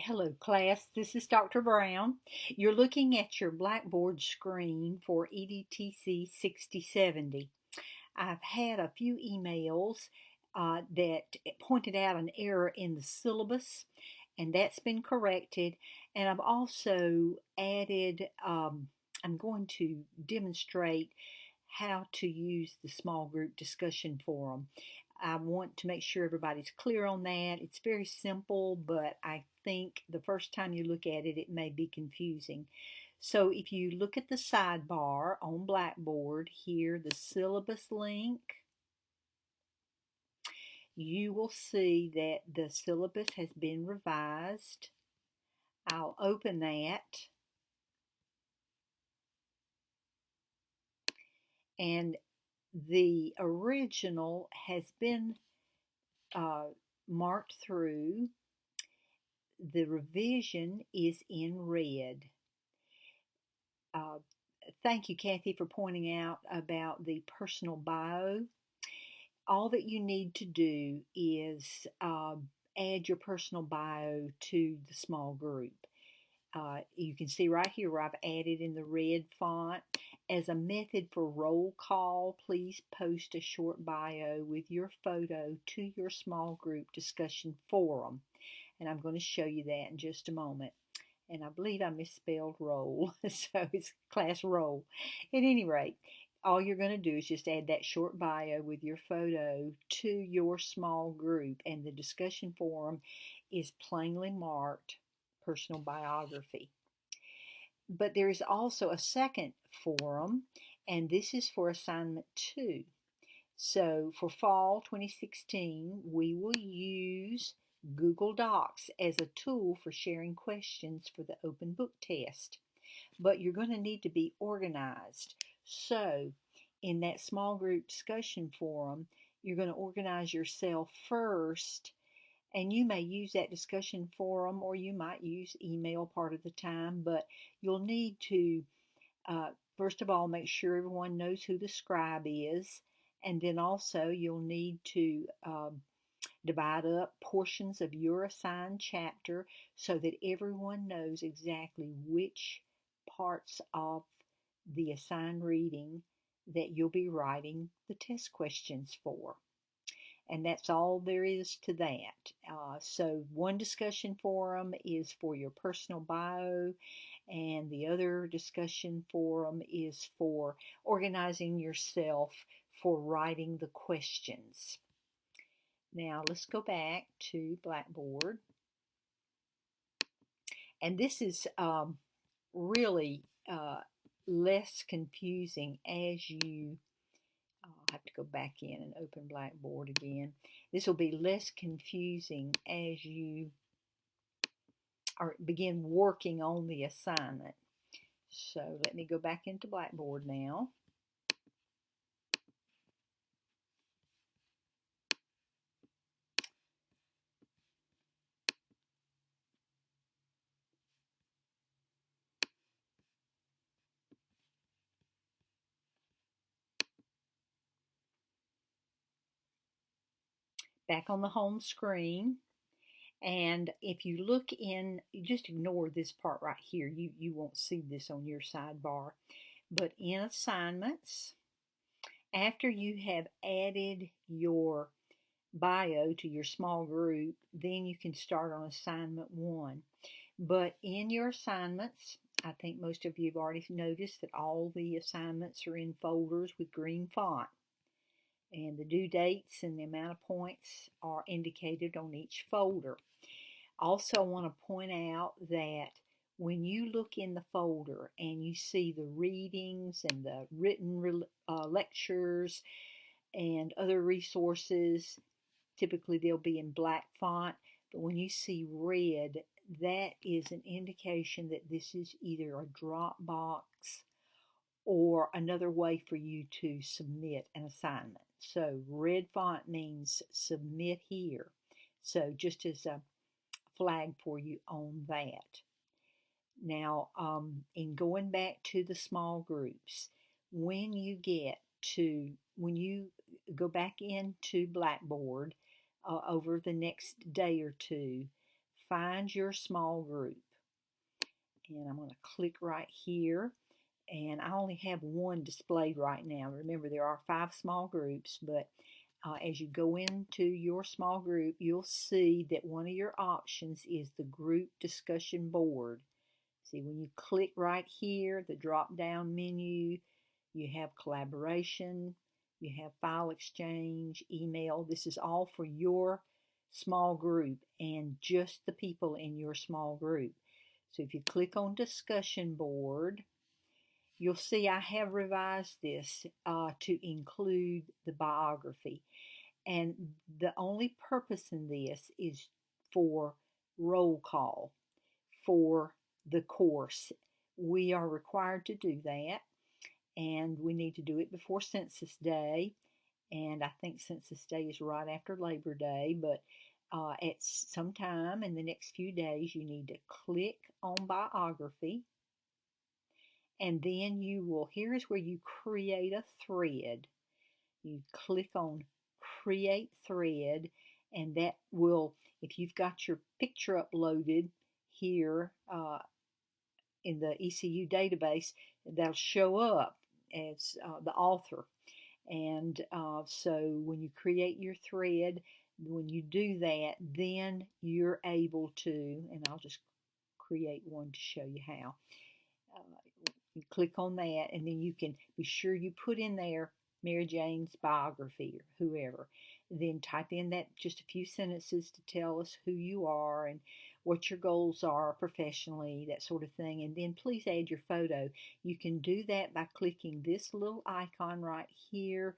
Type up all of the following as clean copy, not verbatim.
Hello, class. This is Dr. Brown. You're looking at your Blackboard screen for EDTC 6070. I've had a few emails that pointed out an error in the syllabus, and that's been corrected. And I've also added, I'm going to demonstrate how to use the small group discussion forum. I want to make sure everybody's clear on that. It's very simple, but I think the first time you look at it, it may be confusing. So if you look at the sidebar on Blackboard here, the syllabus link, you will see that the syllabus has been revised. I'll open that, and the original has been uh, marked through. The revision is in red. Uh, Thank you, Kathy, for pointing out about the personal bio. All that you need to do is add your personal bio to the small group. You can see right here where I've added in the red font. As a method for roll call, please post a short bio with your photo to your small group discussion forum. And I'm going to show you that in just a moment. And I believe I misspelled roll, so it's class roll. At any rate, all you're going to do is just add that short bio with your photo to your small group, and the discussion forum is plainly marked personal biography. But there is also a second forum, and this is for assignment 2. So for fall 2016, we will use Google Docs as a tool for sharing questions for the open book test. But you're going to need to be organized. So in that small group discussion forum, you're going to organize yourself first, and you may use that discussion forum or you might use email part of the time, but you'll need to uh, first of all, make sure everyone knows who the scribe is, and then also you'll need to divide up portions of your assigned chapter so that everyone knows exactly which parts of the assigned reading that you'll be writing the test questions for. And that's all there is to that. So one discussion forum is for your personal bio, and the other discussion forum is for organizing yourself for writing the questions. Now let's go back to Blackboard. And this is really less confusing as you I'll have to go back in and open Blackboard again. This will be less confusing as you begin working on the assignment. So let me go back into Blackboard now. Back on the home screen. And if you look in, you just ignore this part right here. You won't see this on your sidebar. But in assignments, after you have added your bio to your small group, then you can start on assignment 1. But in your assignments, I think most of you have already noticed that all the assignments are in folders with green font. And the due dates and the amount of points are indicated on each folder. Also, I want to point out that when you look in the folder and you see the readings and the written lectures and other resources, typically they'll be in black font, but when you see red, that is an indication that this is either a Dropbox or another way for you to submit an assignment. So red font means submit here. So just as a flag for you on that. Now, in going back to the small groups, when you go back into Blackboard over the next day or two, find your small group. And I'm going to click right here. And I only have one displayed right now. Remember, there are 5 small groups, but as you go into your small group, you'll see that one of your options is the group discussion board. See, when you click right here, the drop-down menu, you have collaboration, you have file exchange, email. This is all for your small group and just the people in your small group. So if you click on discussion board, you'll see I have revised this to include the biography. And the only purpose in this is for roll call for the course. We are required to do that, and we need to do it before Census Day. And I think Census Day is right after Labor Day, but at some time in the next few days, you need to click on biography. And then here's where you create a thread. You click on create thread, and that will, if you've got your picture uploaded here in the ECU database, that'll show up as the author. And so when you create your thread, when you do that, then you're able to, and I'll just create one to show you how. You click on that, and then you can be sure you put in there Mary Jane's biography or whoever. Then type in that just a few sentences to tell us who you are and what your goals are professionally, that sort of thing. And then please add your photo. You can do that by clicking this little icon right here.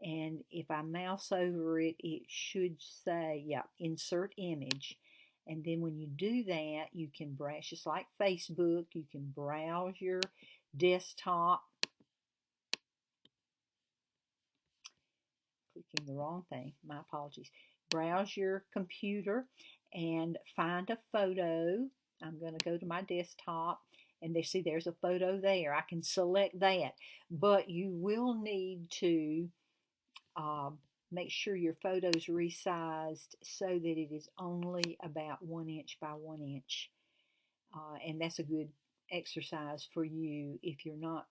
And if I mouse over it, it should say, yeah, insert image. And then when you do that, you can browse, just like Facebook, you can browse your desktop. Clicking the wrong thing, my apologies. Browse your computer and find a photo. I'm going to go to my desktop, and there's a photo there. I can select that, but you will need to make sure your photo is resized so that it is only about 1 inch by 1 inch. And that's a good exercise for you if you're not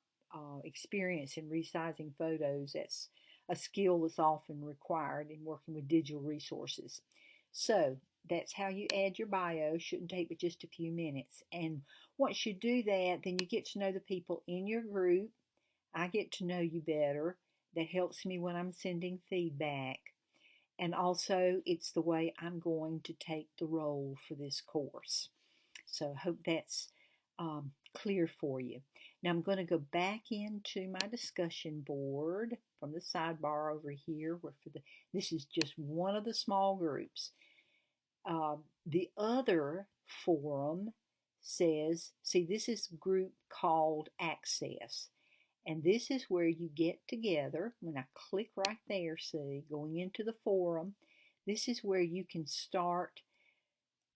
experienced in resizing photos. That's a skill that's often required in working with digital resources. So that's how you add your bio. Shouldn't take but just a few minutes. And once you do that, then you get to know the people in your group. I get to know you better. That helps me when I'm sending feedback. And also, it's the way I'm going to take the role for this course. So I hope that's clear for you. Now I'm going to go back into my discussion board from the sidebar over here. This is just one of the small groups. The other forum says, see, this is a group called Access. And this is where you get together. When I click right there, see, going into the forum, this is where you can start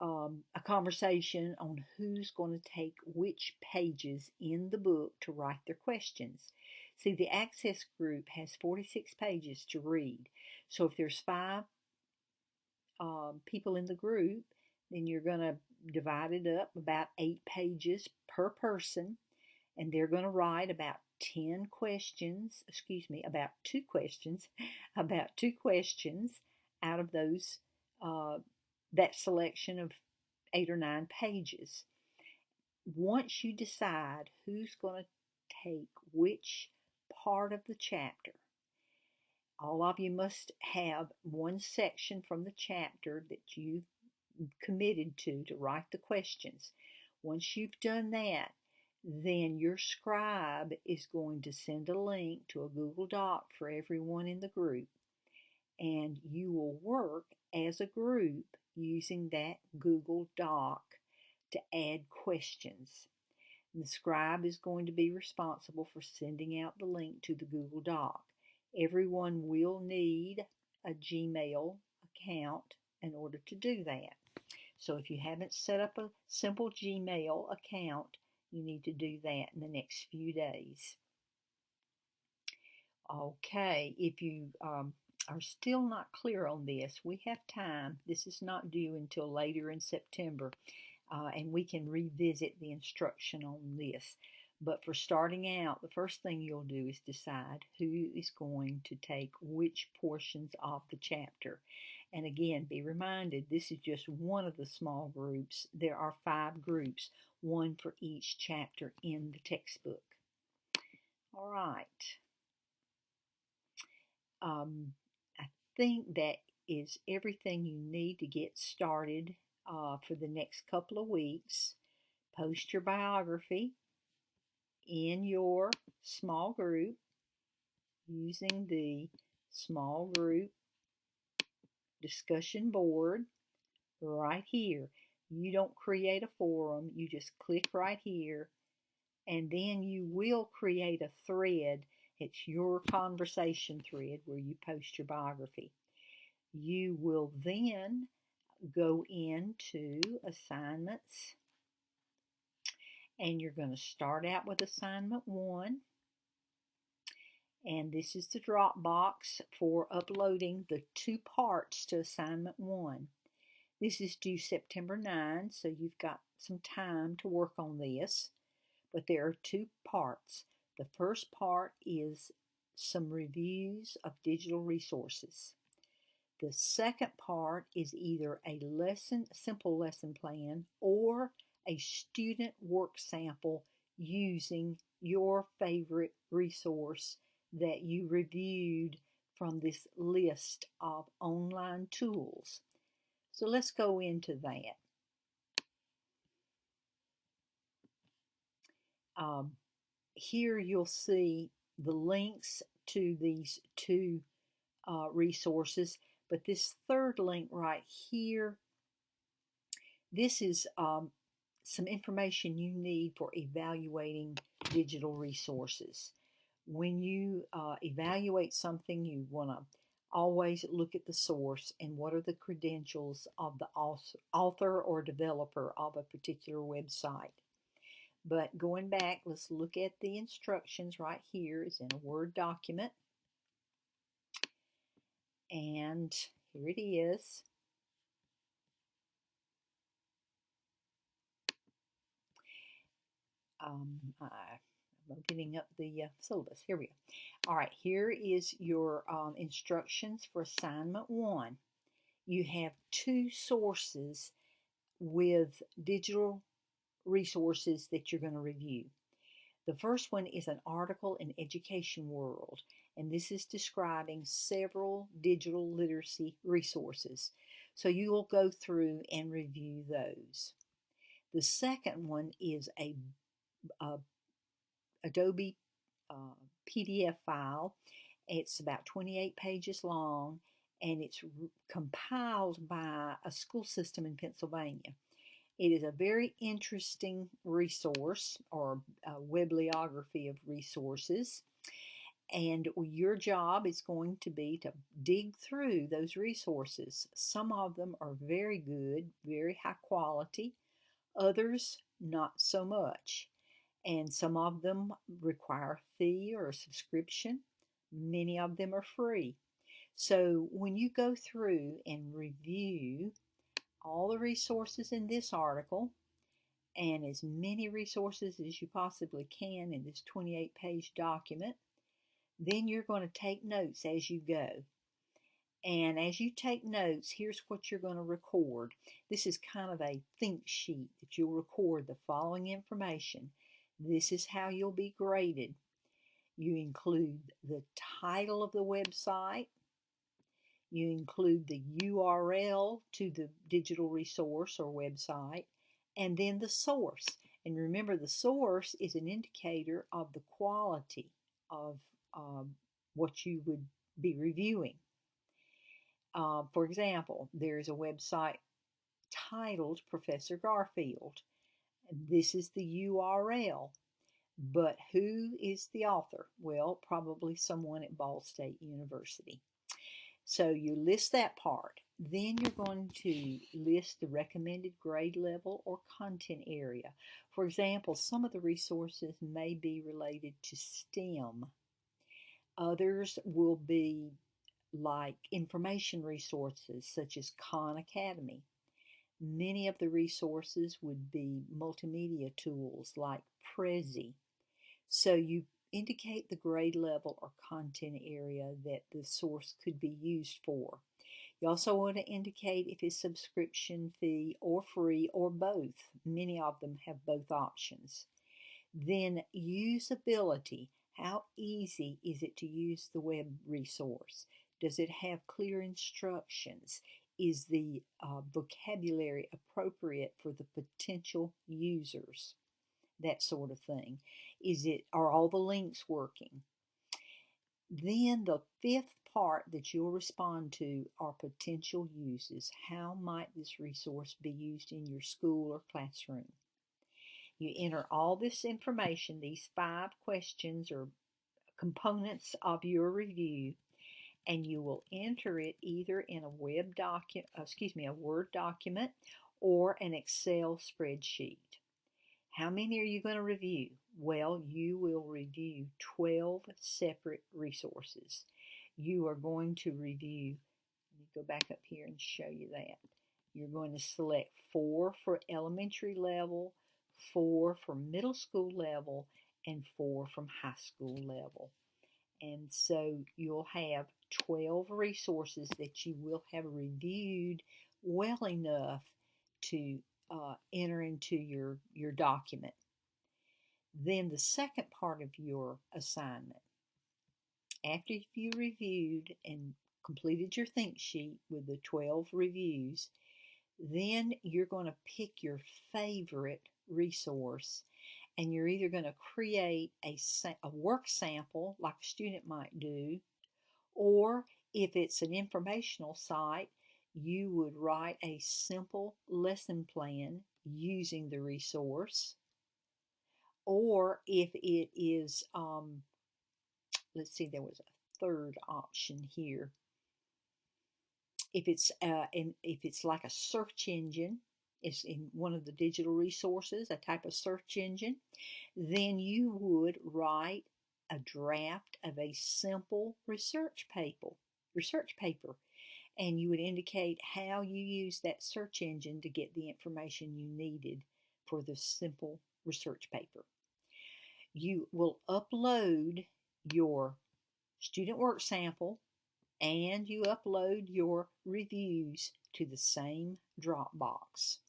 a conversation on who's going to take which pages in the book to write their questions. See, the Access group has 46 pages to read. So if there's 5 people in the group, then you're going to divide it up about 8 pages per person, and they're going to write about 2 questions about 2 questions out of those that selection of 8 or 9 pages. Once you decide who's going to take which part of the chapter, all of you must have one section from the chapter that you've committed to write the questions. Once you've done that, then your scribe is going to send a link to a Google Doc for everyone in the group, and you will work as a group using that Google Doc to add questions. And the scribe is going to be responsible for sending out the link to the Google Doc. Everyone will need a Gmail account in order to do that. So if you haven't set up a simple Gmail account, you need to do that in the next few days. Okay, if you are still not clear on this, we have time. This is not due until later in September, and we can revisit the instruction on this. But for starting out, the first thing you'll do is decide who is going to take which portions of the chapter. And again, be reminded, this is just one of the small groups. There are 5 groups, one for each chapter in the textbook. All right. I think that is everything you need to get started for the next couple of weeks. Post your biography in your small group using the small group discussion board right here. You don't create a forum, you just click right here, and then you will create a thread. It's your conversation thread where you post your biography. You will then go into assignments, and you're going to start out with assignment 1. And this is the Dropbox for uploading the 2 parts to assignment 1. This is due September 9, so you've got some time to work on this. But there are 2 parts. The first part is some reviews of digital resources. The second part is either a simple lesson plan, or a student work sample using your favorite resource that you reviewed from this list of online tools. So let's go into that. Here you'll see the links to these 2 resources, but this third link right here, this is some information you need for evaluating digital resources. When you evaluate something, you want to always look at the source and what are the credentials of the author or developer of a particular website. But going back, let's look at the instructions right here. It's in a Word document. And here it is. I'm opening up the syllabus. Here we go. All right, here is your instructions for assignment 1. You have 2 sources with digital resources that you're going to review. The first one is an article in Education World, and this is describing several digital literacy resources. So you will go through and review those. The second one is a Adobe PDF file. It's about 28 pages long, and it's compiled by a school system in Pennsylvania. It is a very interesting resource, or a bibliography of resources, and your job is going to be to dig through those resources. Some of them are very good, very high quality, others not so much, and some of them require a fee or a subscription. Many of them are free. So when you go through and review all the resources in this article, and as many resources as you possibly can in this 28-page document, then you're going to take notes as you go. And as you take notes, here's what you're going to record. This is kind of a think sheet that you'll record the following information. This is how you'll be graded. You include the title of the website. You include the URL to the digital resource or website, and then the source. And remember, the source is an indicator of the quality of what you would be reviewing. For example, there's a website titled Professor Garfield. This is the URL. But who is the author? Well, probably someone at Ball State University. So you list that part. Then you're going to list the recommended grade level or content area. For example, some of the resources may be related to STEM. Others will be like information resources such as Khan Academy. Many of the resources would be multimedia tools like Prezi. So you indicate the grade level or content area that the source could be used for. You also want to indicate if it's subscription fee or free or both. Many of them have both options. Then usability. How easy is it to use the web resource? Does it have clear instructions? Is the vocabulary appropriate for the potential users? That sort of thing. Are all the links working? Then the fifth part that you'll respond to are potential uses. How might this resource be used in your school or classroom? You enter all this information, these 5 questions or components of your review, and you will enter it either in a a Word document or an Excel spreadsheet. How many are you going to review? Well, you will review 12 separate resources. You are going to review, let me go back up here and show you that. You're going to select 4 for elementary level, 4 for middle school level, and 4 from high school level. And so you'll have 12 resources that you will have reviewed well enough to enter into your document. Then the second part of your assignment, after you reviewed and completed your think sheet with the 12 reviews, then you're going to pick your favorite resource, and you're either going to create a work sample like a student might do, or if it's an informational site, you would write a simple lesson plan using the resource. Or if it is, let's see, there was a third option here. If it's like a search engine, it's in one of the digital resources, a type of search engine, then you would write a draft of a simple research paper, and you would indicate how you use that search engine to get the information you needed for the simple research paper. You will upload your student work sample and you upload your reviews to the same Dropbox.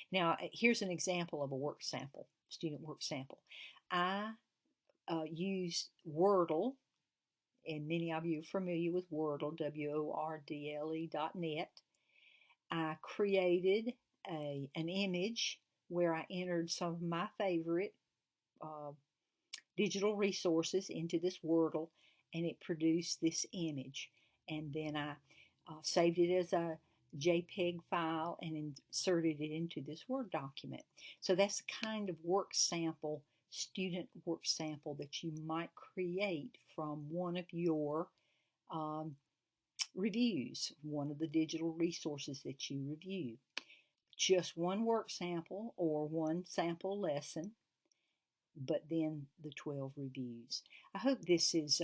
Now, here's an example of a work sample, student work sample. I used Wordle, and many of you are familiar with Wordle, WORDLE.net. I created an image where I entered some of my favorite digital resources into this Wordle, and it produced this image. And then I saved it as a JPEG file and inserted it into this Word document. So that's the kind of work sample, student work sample, that you might create from one of your reviews, one of the digital resources that you review. Just one work sample or one sample lesson, but then the 12 reviews. I hope this has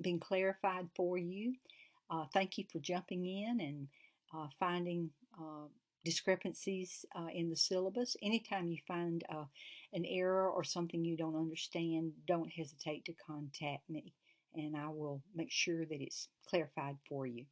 been clarified for you. Thank you for jumping in and finding discrepancies in the syllabus. Anytime you find an error or something you don't understand, don't hesitate to contact me, and I will make sure that it's clarified for you.